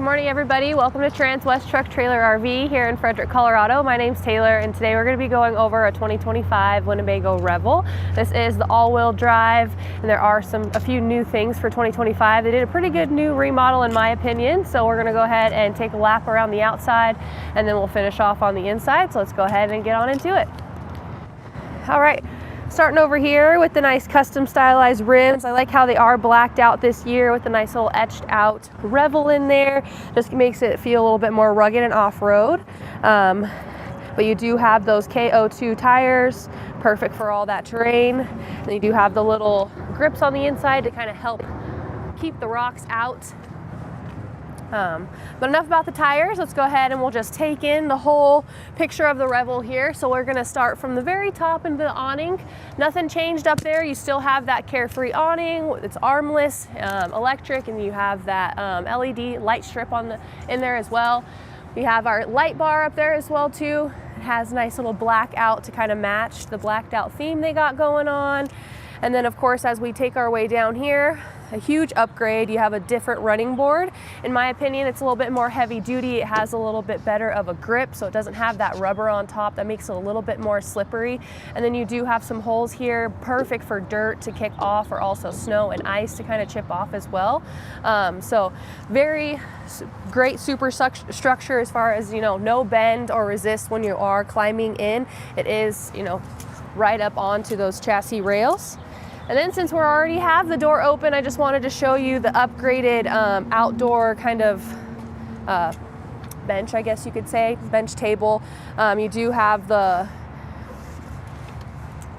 morning, everybody. Welcome to Transwest Truck Trailer RV here in Frederick, Colorado. My name's Taylor, and today we're going to be going over a 2025 Winnebago Revel. This is the all-wheel drive, and there are a few new things for 2025. They did a pretty good new remodel in my opinion, so we're going to go ahead and take a lap around the outside, and then we'll finish off on the inside. So let's go ahead and get on into it. All right. Starting over here with the nice custom stylized rims. I like how they are blacked out this year with the nice little etched out Revel in there. Just makes it feel a little bit more rugged and off-road. But you do have those KO2 tires, perfect for all that terrain. And you do have the little grips on the inside to kind of help keep the rocks out. But enough about the tires. Let's go ahead and we'll just take in the whole picture of the Revel here. So we're going to start from the very top into the awning. Nothing changed up there. You still have that carefree awning. It's armless, electric, and you have that LED light strip in there as well. We have our light bar up there as well too. It has a nice little blackout to kind of match the blacked out theme they got going on. And then of course, as we take our way down here, a huge upgrade. You have a different running board. In my opinion, it's a little bit more heavy duty. It has a little bit better of a grip, so it doesn't have that rubber on top that makes it a little bit more slippery. And then you do have some holes here, perfect for dirt to kick off, or also snow and ice to kind of chip off as well. So very great superstructure as far as, no bend or resist when you are climbing in. It is, right up onto those chassis rails. And then since we already have the door open, I just wanted to show you the upgraded outdoor kind of bench, I guess you could say, bench table. You do have the,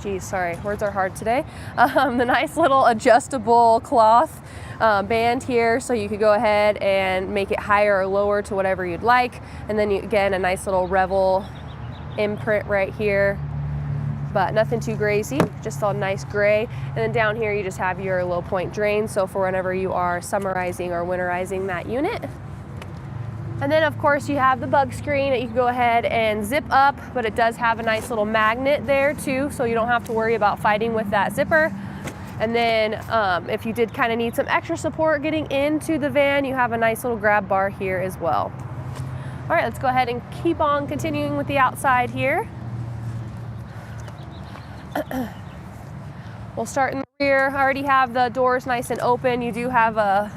words are hard today. The nice little adjustable cloth band here, so you could go ahead and make it higher or lower to whatever you'd like. And then again, a nice little Revel imprint right here. But nothing too crazy, just all nice gray. And then down here you just have your low point drain, so for whenever you are summerizing or winterizing that unit. And then of course you have the bug screen that you can go ahead and zip up, but it does have a nice little magnet there too, so you don't have to worry about fighting with that zipper. And then if you did kind of need some extra support getting into the van, you have a nice little grab bar here as well. All right, let's go ahead and keep on continuing with the outside here. We'll start in the rear. I already have the doors nice and open. You do have a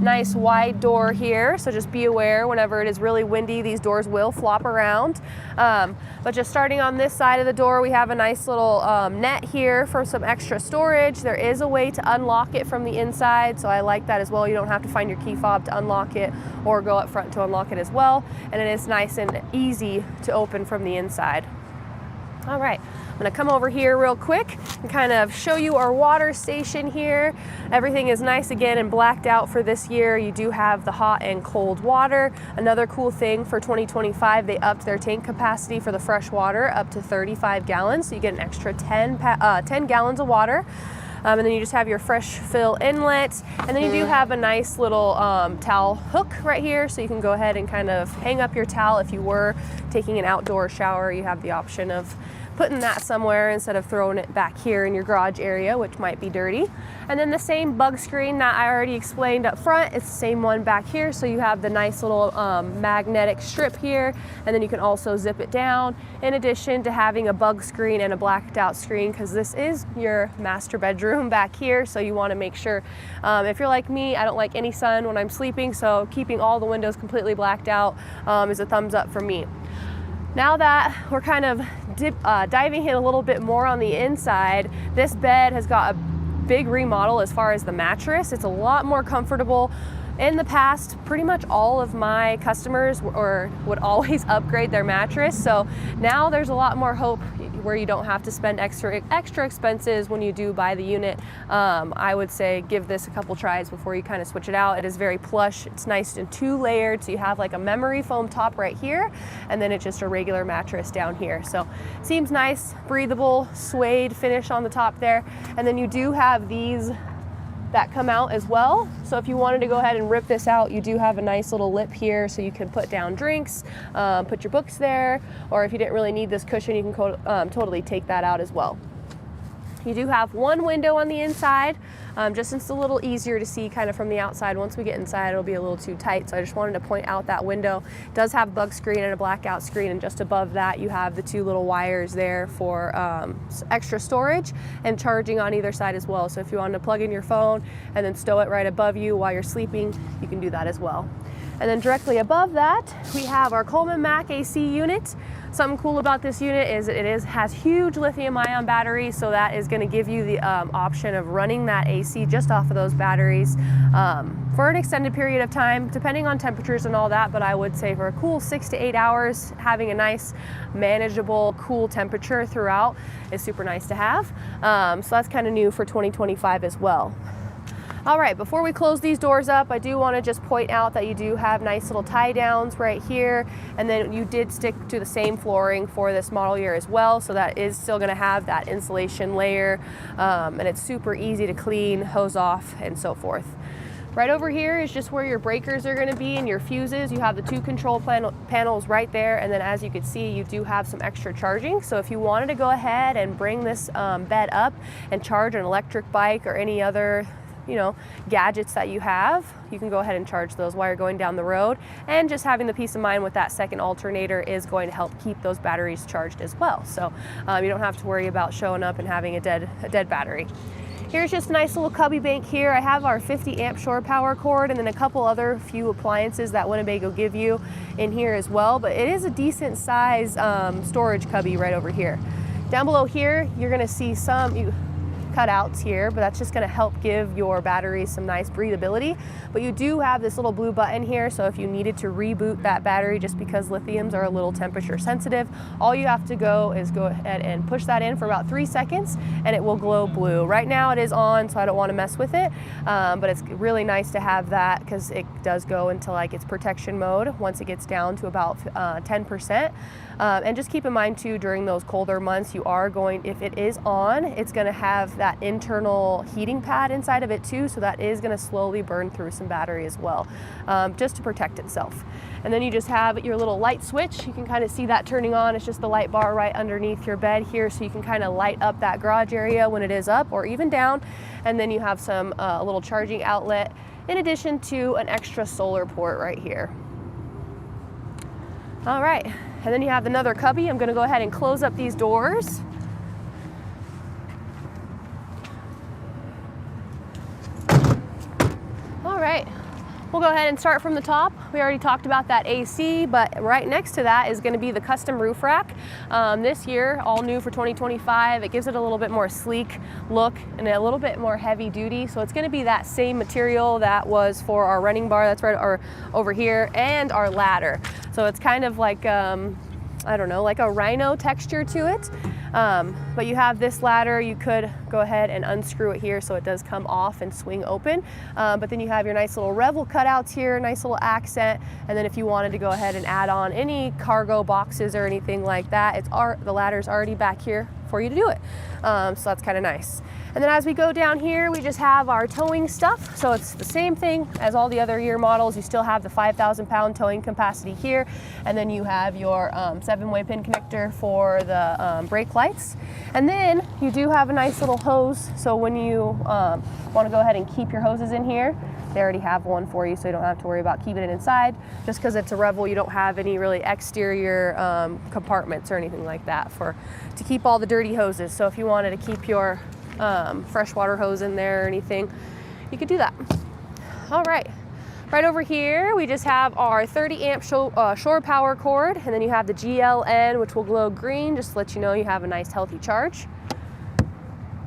nice wide door here, so just be aware whenever it is really windy, these doors will flop around. But just starting on this side of the door, we have a nice little net here for some extra storage. There is a way to unlock it from the inside, so I like that as well. You don't have to find your key fob to unlock it or go up front to unlock it as well. And it is nice and easy to open from the inside. All right, I'm gonna come over here real quick and kind of show you our water station here. Everything is nice again and blacked out for this year. You do have the hot and cold water. Another cool thing for 2025, they upped their tank capacity for the fresh water up to 35 gallons. So you get an extra 10 gallons of water. And then you just have your fresh fill inlet. And then you do have a nice little towel hook right here. So you can go ahead and kind of hang up your towel if you were taking an outdoor shower. You have the option of putting that somewhere instead of throwing it back here in your garage area, which might be dirty. And then the same bug screen that I already explained up front, it's the same one back here. So you have the nice little magnetic strip here, and then you can also zip it down, in addition to having a bug screen and a blacked out screen, because this is your master bedroom back here. So you want to make sure, if you're like me, I don't like any sun when I'm sleeping, so keeping all the windows completely blacked out is a thumbs up for me. Now that we're kind of diving in a little bit more on the inside, this bed has got a big remodel as far as the mattress. It's a lot more comfortable. In the past, pretty much all of my customers would always upgrade their mattress. So now there's a lot more hope where you don't have to spend extra expenses when you do buy the unit. I would say give this a couple tries before you kind of switch it out. It is very plush. It's nice and 2-layered. So you have like a memory foam top right here, and then it's just a regular mattress down here. So seems nice, breathable, suede finish on the top there. And then you do have these that come out as well. So if you wanted to go ahead and rip this out, you do have a nice little lip here, so you can put down drinks, put your books there, or if you didn't really need this cushion, you can totally take that out as well. You do have one window on the inside. just since it's a little easier to see kind of from the outside. Once we get inside, it'll be a little too tight. So I just wanted to point out that window. It does have a bug screen and a blackout screen, and just above that you have the 2 little wires there for extra storage and charging on either side as well. So if you wanted to plug in your phone and then stow it right above you while you're sleeping, you can do that as well. And then directly above that, we have our Coleman Mac AC unit. Something cool about this unit is has huge lithium-ion batteries, so that is going to give you the option of running that AC just off of those batteries for an extended period of time, depending on temperatures and all that. But I would say for a cool 6 to 8 hours, having a nice, manageable, cool temperature throughout is super nice to have. So that's kind of new for 2025 as well. All right, before we close these doors up, I do want to just point out that you do have nice little tie downs right here, and then you did stick to the same flooring for this model year as well, so that is still going to have that insulation layer, and it's super easy to clean, hose off, and so forth. Right over here is just where your breakers are going to be and your fuses. You have the 2 control panels right there, and then as you can see, you do have some extra charging. So if you wanted to go ahead and bring this bed up and charge an electric bike or any other gadgets that you have, you can go ahead and charge those while you're going down the road. And just having the peace of mind with that second alternator is going to help keep those batteries charged as well. So you don't have to worry about showing up and having a dead battery. Here's just a nice little cubby bank here. I have our 50 amp shore power cord and then a couple other few appliances that Winnebago give you in here as well, but it is a decent size storage cubby right over here. Down below here, you're gonna see some cutouts here, but that's just going to help give your batteries some nice breathability. But you do have this little blue button here, so if you needed to reboot that battery, just because lithiums are a little temperature sensitive, all you have to go ahead and push that in for about 3 seconds and it will glow blue. Right now it is on, so I don't want to mess with it, but it's really nice to have that because it does go into like its protection mode once it gets down to about 10%. And just keep in mind too, during those colder months, you are going, if it is on, it's going to have that internal heating pad inside of it too, so that is going to slowly burn through some battery as well, just to protect itself. And then you just have your little light switch. You can kind of see that turning on. It's just the light bar right underneath your bed here, so you can kind of light up that garage area when it is up or even down. And then you have some a little charging outlet in addition to an extra solar port right here. All right, and then you have another cubby. I'm going to go ahead and close up these doors. All right, we'll go ahead and start from the top. We already talked about that AC, but right next to that is going to be the custom roof rack. This year, all new for 2025, it gives it a little bit more sleek look and a little bit more heavy duty. So it's going to be that same material that was for our running bar, that's right over here, and our ladder. So it's kind of like, I don't know, like a rhino texture to it. But you have this ladder. You could go ahead and unscrew it here so it does come off and swing open. But then you have your nice little Revel cutouts here, nice little accent. And then if you wanted to go ahead and add on any cargo boxes or anything like that, the ladder's already back here for you to do it. So that's kind of nice. And then as we go down here, we just have our towing stuff. So it's the same thing as all the other year models. You still have the 5,000 pound towing capacity here. And then you have your 7-way pin connector for the brake lights. And then you do have a nice little hose. So when you want to go ahead and keep your hoses in here, they already have one for you, so you don't have to worry about keeping it inside. Just because it's a Revel, you don't have any really exterior compartments or anything like that to keep all the dirty hoses. So if you wanted to keep your freshwater hose in there or anything, you could do that. All right, right over here we just have our 30 amp shore power cord, and then you have the GLN, which will glow green just to let you know you have a nice healthy charge.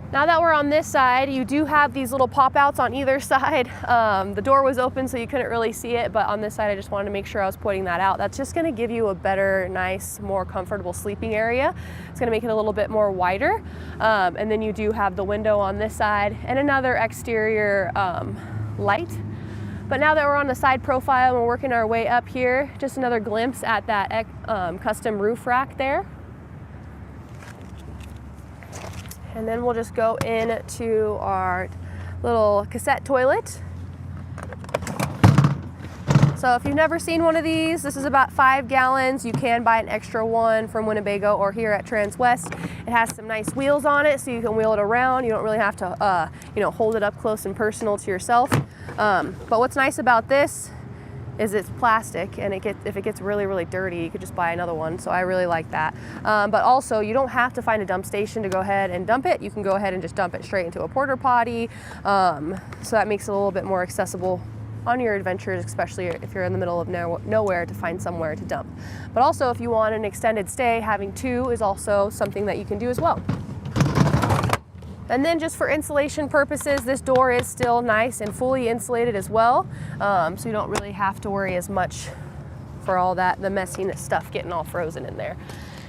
Now that we're on this side, you do have these little pop outs on either side. The door was open so you couldn't really see it, but on this side I just wanted to make sure I was pointing that out. That's just going to give you a better, nice, more comfortable sleeping area. It's going to make it a little bit more wider. And then you do have the window on this side and another exterior light. But now that we're on the side profile and we're working our way up here, just another glimpse at that custom roof rack there. And then we'll just go into our little cassette toilet. So if you've never seen one of these, this is about 5 gallons. You can buy an extra one from Winnebago or here at Transwest. It has some nice wheels on it, so you can wheel it around. You don't really have to, you know, hold it up close and personal to yourself. But what's nice about this is it's plastic, and if it gets really, really dirty, you could just buy another one. So I really like that. But also, you don't have to find a dump station to go ahead and dump it. You can go ahead and just dump it straight into a porta potty. So that makes it a little bit more accessible on your adventures, especially if you're in the middle of nowhere to find somewhere to dump. But also, if you want an extended stay, having 2 is also something that you can do as well. And then just for insulation purposes, this door is still nice and fully insulated as well. So you don't really have to worry as much for all that, the messiness stuff getting all frozen in there.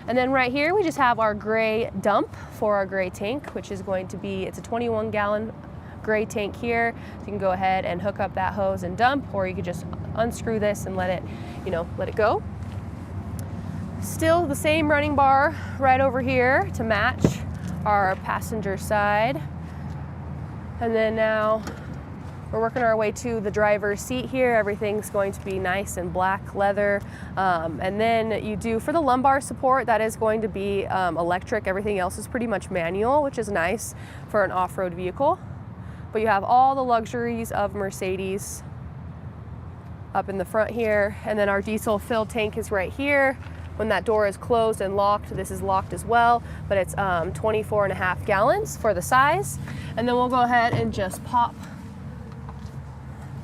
And then right here, we just have our gray dump for our gray tank, which is going to be, it's a 21 gallon gray tank here. So you can go ahead and hook up that hose and dump, or you could just unscrew this and let it, you know, let it go. Still the same running bar right over here to match our passenger side. And then now we're working our way to the driver's seat here. Everything's going to be nice and black leather. And then you do, for the lumbar support, that is going to be electric. Everything else is pretty much manual, which is nice for an off-road vehicle. But you have all the luxuries of Mercedes up in the front here. And then our diesel fill tank is right here. When that door is closed and locked, this is locked as well, but it's 24.5 gallons for the size. And then we'll go ahead and just pop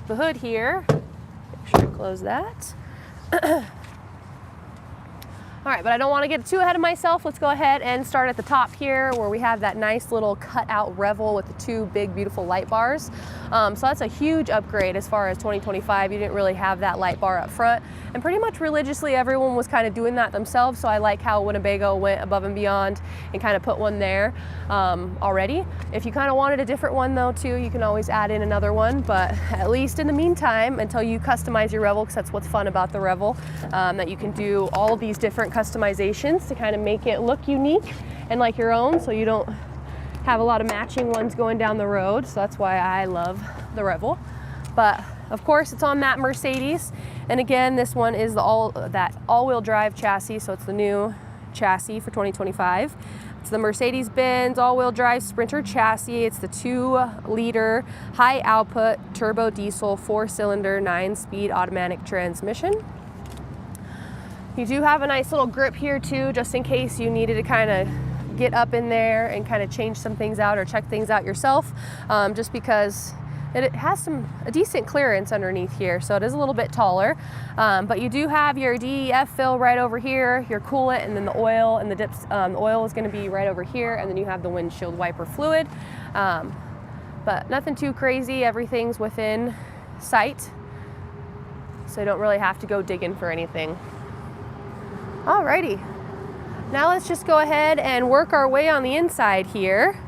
the hood here. Make sure to close that. All right, but I don't want to get too ahead of myself. Let's go ahead and start at the top here where we have that nice little cutout Revel with the 2 big, beautiful light bars. So that's a huge upgrade as far as 2025. You didn't really have that light bar up front. And pretty much religiously, everyone was kind of doing that themselves. So I like how Winnebago went above and beyond and kind of put one there already. If you kind of wanted a different one though too, you can always add in another one. But at least in the meantime, until you customize your Revel, because that's what's fun about the Revel, that you can do all of these different customizations to kind of make it look unique and like your own, so you don't have a lot of matching ones going down the road. So that's why I love the Revel. But of course, it's on that Mercedes. And again, this one is that all-wheel drive chassis, so it's the new chassis for 2025. It's the Mercedes-Benz all-wheel drive Sprinter chassis. It's the 2-liter high-output turbo diesel 4-cylinder 9-speed automatic transmission. You do have a nice little grip here too, just in case you needed to kind of get up in there and kind of change some things out or check things out yourself, just because it has a decent clearance underneath here, so it is a little bit taller. But you do have your DEF fill right over here, your coolant, and then the oil and the dips. The oil is going to be right over here, and then you have the windshield wiper fluid. But nothing too crazy. Everything's within sight, so you don't really have to go digging for anything. Alrighty, now let's just go ahead and work our way on the inside here.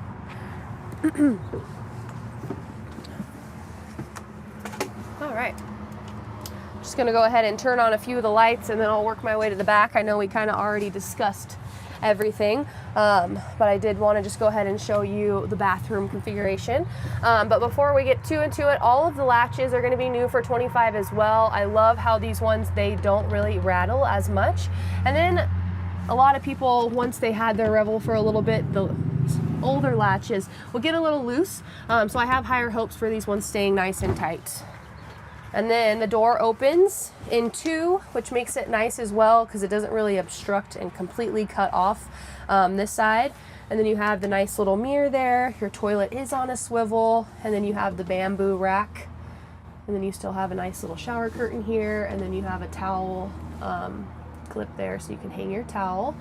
All right, just gonna go ahead and turn on a few of the lights, and then I'll work my way to the back. I know we kind of already discussed everything, but I did want to just go ahead and show you the bathroom configuration. But before we get too into it, all of the latches are going to be new for 25 as well. I love how these ones, they don't really rattle as much. And then a lot of people, once they had their Revel for a little bit, the older latches will get a little loose. So I have higher hopes for these ones staying nice and tight. And then the door opens in 2, which makes it nice as well because it doesn't really obstruct and completely cut off this side. And then you have the nice little mirror there. Your toilet is on a swivel, and then you have the bamboo rack. And then you still have a nice little shower curtain here, and then you have a towel clip there so you can hang your towel.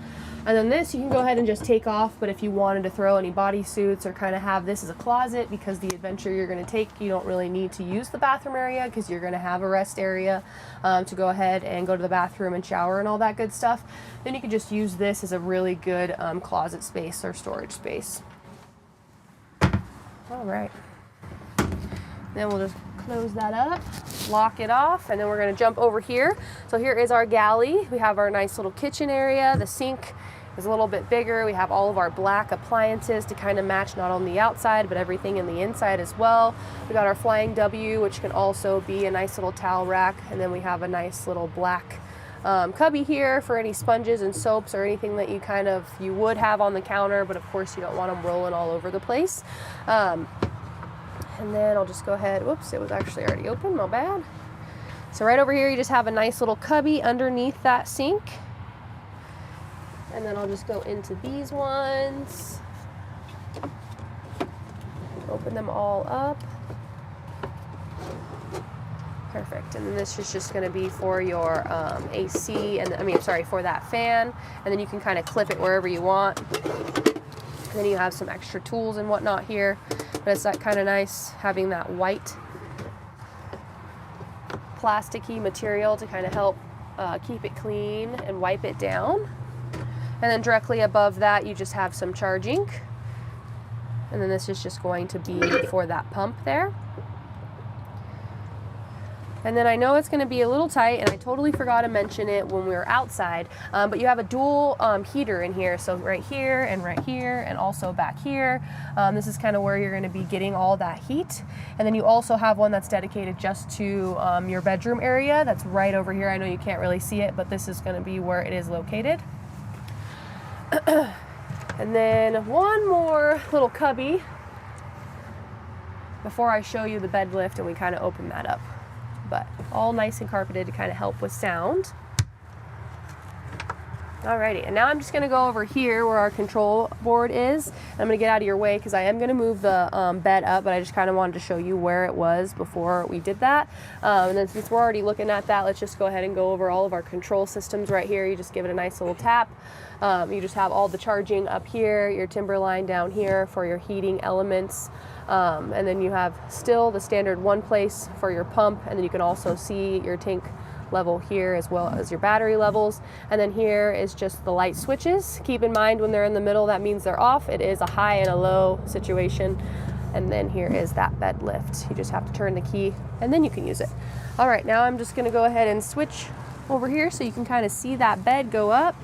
And then this you can go ahead and just take off, but if you wanted to throw any bodysuits or kind of have this as a closet because the adventure you're going to take, you don't really need to use the bathroom area because you're going to have a rest area to go ahead and go to the bathroom and shower and all that good stuff, then you can just use this as a really good closet space or storage space. All right, then we'll just close that up, lock it off, and then we're going to jump over here. So here is our galley. We have our nice little kitchen area. The sink is a little bit bigger. We have all of our black appliances to kind of match not only the outside, but everything in the inside as well. We got our Flying W, which can also be a nice little towel rack. And then we have a nice little black cubby here for any sponges and soaps or anything that you would have on the counter, but of course you don't want them rolling all over the place. And then I'll just go ahead, whoops, it was actually already open, my bad. So right over here, you just have a nice little cubby underneath that sink. And then I'll just go into these ones. Open them all up. Perfect. And then this is just going to be for your AC, and for that fan. And then you can kind of clip it wherever you want. And then you have some extra tools and whatnot here. But it's that kind of nice having that white plasticky material to kind of help keep it clean and wipe it down. And then directly above that, you just have some charging. And then this is just going to be for that pump there. And then I know it's going to be a little tight, and I totally forgot to mention it when we were outside, but you have a dual heater in here. So right here, and also back here. This is kind of where you're going to be getting all that heat. And then you also have one that's dedicated just to your bedroom area. That's right over here. I know you can't really see it, but this is going to be where it is located. And then one more little cubby before I show you the bed lift and we kind of open that up. But all nice and carpeted to kind of help with sound. Alrighty, and now I'm just going to go over here where our control board is. And I'm going to get out of your way because I am going to move the bed up, but I just kind of wanted to show you where it was before we did that. And then since we're already looking at that, let's just go ahead and go over all of our control systems right here. You just give it a nice little tap. You just have all the charging up here, your timber line down here for your heating elements. And then you have still the standard one place for your pump, and then you can also see your tank level here as well as your battery levels. And then here is just the light switches. Keep in mind when they're in the middle, that means they're off. It is a high and a low situation. And then here is that bed lift. You just have to turn the key and then you can use it. All right, now I'm just going to go ahead and switch over here so you can kind of see that bed go up.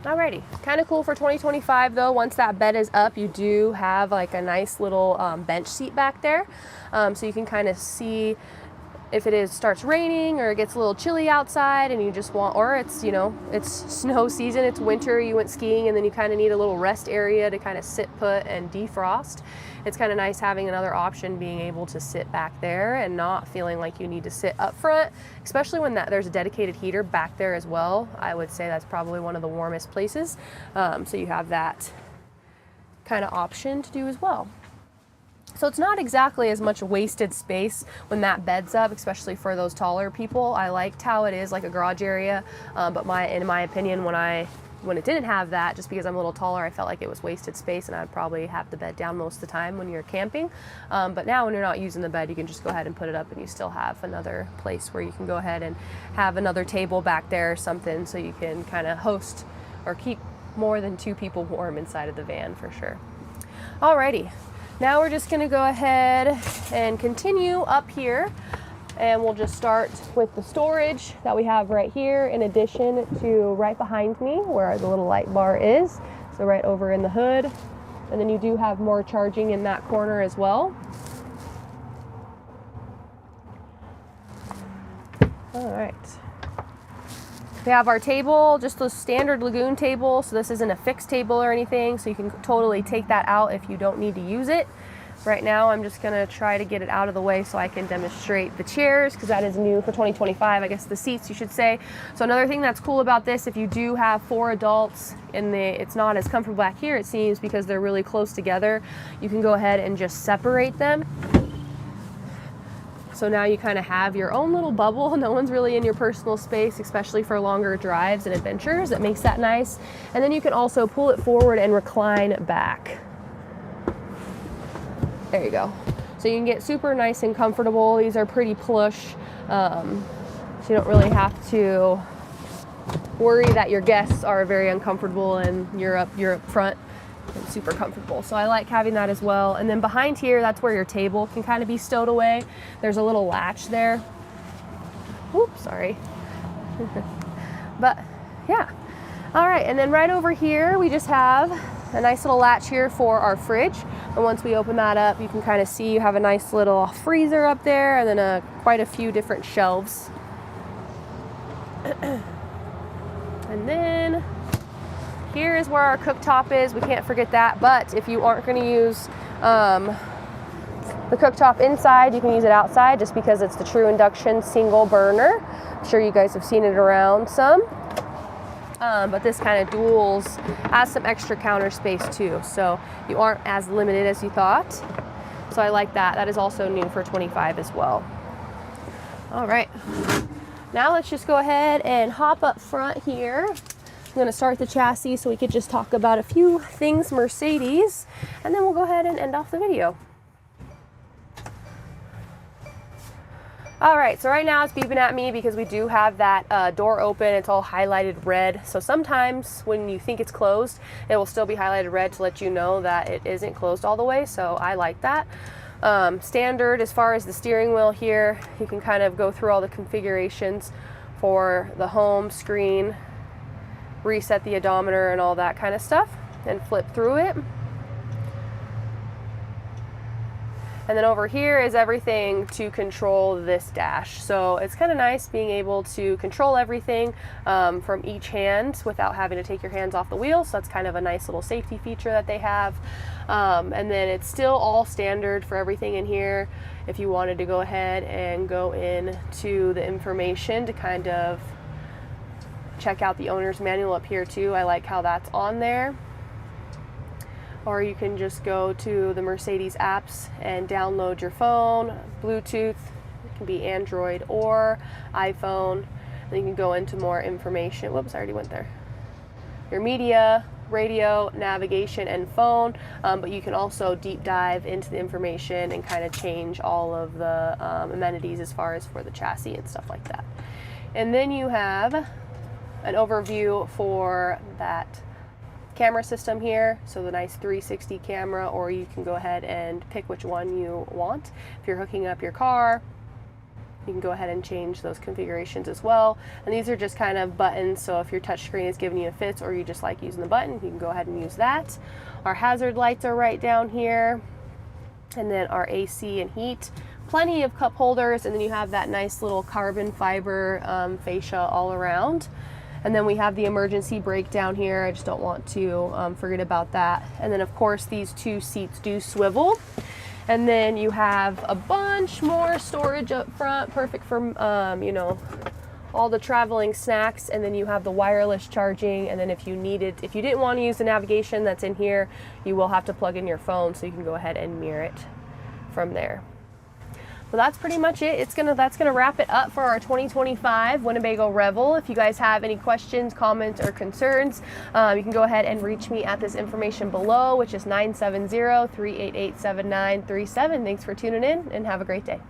Alrighty, kind of cool for 2025 though. Once that bed is up, you do have like a nice little bench seat back there. So you can kind of see if it starts raining or it gets a little chilly outside and you just want, or it's, it's snow season, it's winter, you went skiing and then you kind of need a little rest area to kind of sit put and defrost. It's kind of nice having another option, being able to sit back there and not feeling like you need to sit up front, especially when there's a dedicated heater back there as well. I would say that's probably one of the warmest places. So you have that kind of option to do as well. So it's not exactly as much wasted space when that bed's up, especially for those taller people. I liked how it is like a garage area, but in my opinion, when it didn't have that, just because I'm a little taller, I felt like it was wasted space and I'd probably have the bed down most of the time when you're camping. But now when you're not using the bed, you can just go ahead and put it up and you still have another place where you can go ahead and have another table back there or something, so you can kind of host or keep more than 2 people warm inside of the van for sure. Alrighty. Now we're just going to go ahead and continue up here, and we'll just start with the storage that we have right here, in addition to right behind me where the little light bar is. So right over in the hood, and then you do have more charging in that corner as well. All right. We have our table, just a standard Lagoon table, so this isn't a fixed table or anything, so you can totally take that out if you don't need to use it. Right now I'm just going to try to get it out of the way so I can demonstrate the chairs, because that is new for 2025, I guess the seats you should say. So another thing that's cool about this, if you do have 4 adults and it's not as comfortable back here, it seems, because they're really close together, you can go ahead and just separate them. So now you kind of have your own little bubble. No one's really in your personal space, especially for longer drives and adventures. It makes that nice. And then you can also pull it forward and recline back. There you go. So you can get super nice and comfortable. These are pretty plush, so you don't really have to worry that your guests are very uncomfortable and you're up front and super comfortable. So I like having that as well. And then behind here, that's where your table can kind of be stowed away. There's a little latch there. Oops, sorry. But yeah. All right, and then right over here, we just have a nice little latch here for our fridge. And once we open that up, you can kind of see you have a nice little freezer up there, and then quite a few different shelves. And then here is where our cooktop is. We can't forget that, but if you aren't going to use the cooktop inside, you can use it outside just because it's the true induction single burner. I'm sure you guys have seen it around some. But this kind of duals, has some extra counter space too, so you aren't as limited as you thought. So I like that. That is also new for 25 as well. All right, now let's just go ahead and hop up front here. I'm going to start the chassis so we could just talk about a few things Mercedes, and then we'll go ahead and end off the video. All right, so right now it's beeping at me because we do have that door open. It's all highlighted red. So sometimes when you think it's closed, it will still be highlighted red to let you know that it isn't closed all the way. So I like that. Standard as far as the steering wheel here, you can kind of go through all the configurations for the home screen, reset the odometer and all that kind of stuff, and flip through it. And then over here is everything to control this dash. So it's kind of nice being able to control everything from each hand without having to take your hands off the wheel. So that's kind of a nice little safety feature that they have. And then it's still all standard for everything in here. If you wanted to go ahead and go into the information to kind of check out the owner's manual up here too. I like how that's on there. Or you can just go to the Mercedes apps and download your phone, Bluetooth, it can be Android or iPhone. Then you can go into more information. Whoops, I already went there. Your media, radio, navigation, and phone. But you can also deep dive into the information and kind of change all of the amenities as far as for the chassis and stuff like that. And then you have an overview for that camera system here, so the nice 360 camera, or you can go ahead and pick which one you want. If you're hooking up your car, you can go ahead and change those configurations as well. And these are just kind of buttons, so if your touchscreen is giving you a fits or you just like using the button, you can go ahead and use that. Our hazard lights are right down here, and then our AC and heat. Plenty of cup holders, and then you have that nice little carbon fiber fascia all around. And then we have the emergency brake down here. I just don't want to forget about that. And then of course these two seats do swivel. And then you have a bunch more storage up front, perfect for you know, all the traveling snacks. And then you have the wireless charging. And then if you didn't want to use the navigation that's in here, you will have to plug in your phone, so you can go ahead and mirror it from there. So that's pretty much it. That's gonna wrap it up for our 2025 Winnebago Revel. If you guys have any questions, comments, or concerns, you can go ahead and reach me at this information below, which is 970-388-7937. Thanks for tuning in, and have a great day.